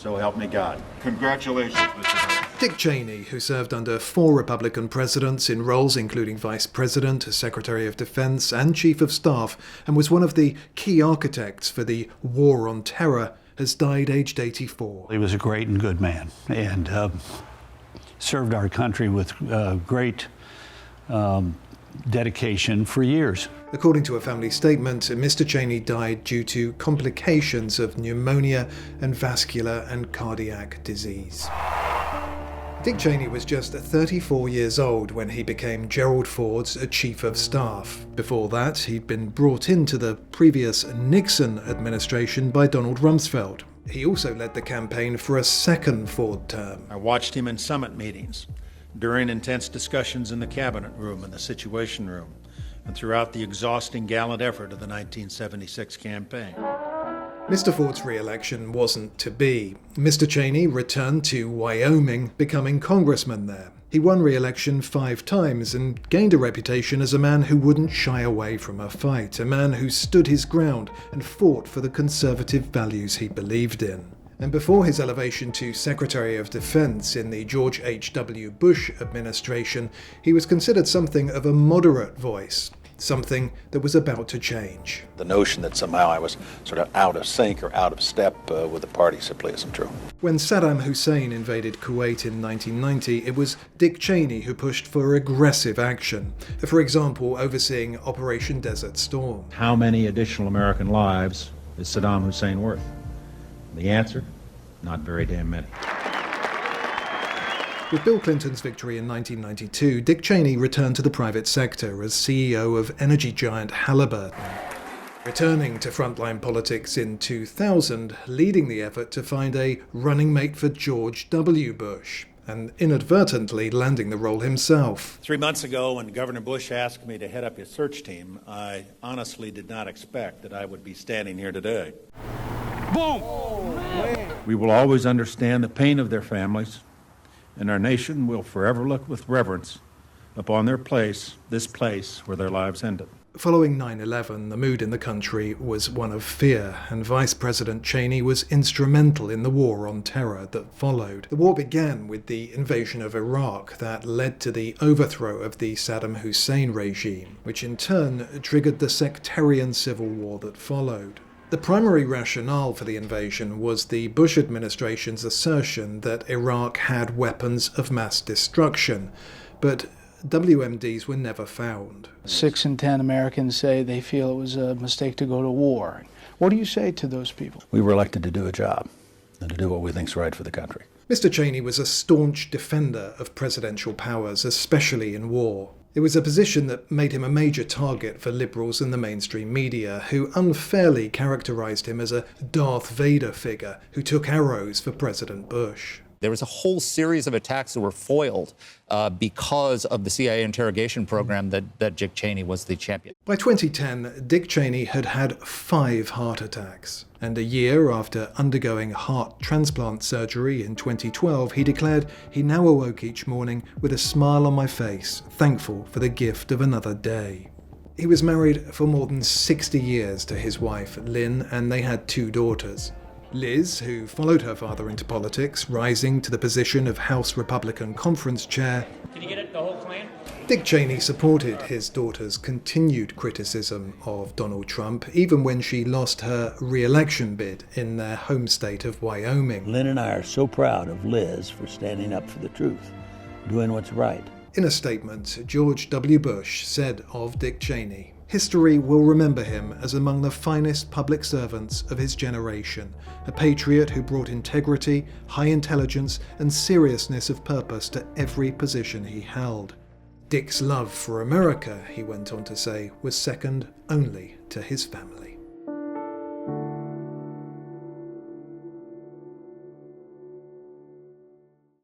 So help me God. Congratulations, Mr. President. Dick Cheney, who served under 4 Republican presidents in roles including Vice President, Secretary of Defense, and Chief of Staff, and was one of the key architects for the War on Terror, has died aged 84. He was a great and good man, and served our country with great dedication for years. According to a family statement, Mr. Cheney died due to complications of pneumonia and vascular and cardiac disease. Dick Cheney was just 34 years old when he became Gerald Ford's Chief of Staff. Before that, he'd been brought into the previous Nixon administration by Donald Rumsfeld. He also led the campaign for a second Ford term. I watched him in summit meetings, during intense discussions in the cabinet room and the Situation Room, and throughout the exhausting, gallant effort of the 1976 campaign. Mr. Ford's re-election wasn't to be. Mr. Cheney returned to Wyoming, becoming congressman there. He won re-election 5 times and gained a reputation as a man who wouldn't shy away from a fight, a man who stood his ground and fought for the conservative values he believed in. And before his elevation to Secretary of Defense in the George H.W. Bush administration, he was considered something of a moderate voice, something that was about to change. The notion that somehow I was sort of out of sync or out of step with the party simply isn't true. When Saddam Hussein invaded Kuwait in 1990, it was Dick Cheney who pushed for aggressive action, for example, overseeing Operation Desert Storm. How many additional American lives is Saddam Hussein worth? The answer? Not very damn many. With Bill Clinton's victory in 1992, Dick Cheney returned to the private sector as CEO of energy giant Halliburton. Returning to frontline politics in 2000, leading the effort to find a running mate for George W. Bush, and inadvertently landing the role himself. 3 months ago, when Governor Bush asked me to head up his search team, I honestly did not expect that I would be standing here today. Boom! We will always understand the pain of their families, and our nation will forever look with reverence upon this place where their lives ended. Following 9/11, the mood in the country was one of fear, and Vice President Cheney was instrumental in the war on terror that followed. The war began with the invasion of Iraq that led to the overthrow of the Saddam Hussein regime, which in turn triggered the sectarian civil war that followed. The primary rationale for the invasion was the Bush administration's assertion that Iraq had weapons of mass destruction, but WMDs were never found. 6 in 10 Americans say they feel it was a mistake to go to war. What do you say to those people? We were elected to do a job and to do what we think is right for the country. Mr. Cheney was a staunch defender of presidential powers, especially in war. It was a position that made him a major target for liberals in the mainstream media, who unfairly characterized him as a Darth Vader figure who took arrows for President Bush. There was a whole series of attacks that were foiled because of the CIA interrogation program that Dick Cheney was the champion. By 2010, Dick Cheney had had 5 heart attacks. And a year after undergoing heart transplant surgery in 2012, he declared, "He now awoke each morning with a smile on my face, thankful for the gift of another day." He was married for more than 60 years to his wife, Lynn, and they had 2 daughters. Liz, who followed her father into politics, rising to the position of House Republican Conference Chair. Can you get it, the whole clan? Dick Cheney supported his daughter's continued criticism of Donald Trump, even when she lost her re-election bid in their home state of Wyoming. Lynn and I are so proud of Liz for standing up for the truth, doing what's right. In a statement, George W. Bush said of Dick Cheney, "History will remember him as among the finest public servants of his generation, a patriot who brought integrity, high intelligence, and seriousness of purpose to every position he held. Dick's love for America," he went on to say, "was second only to his family."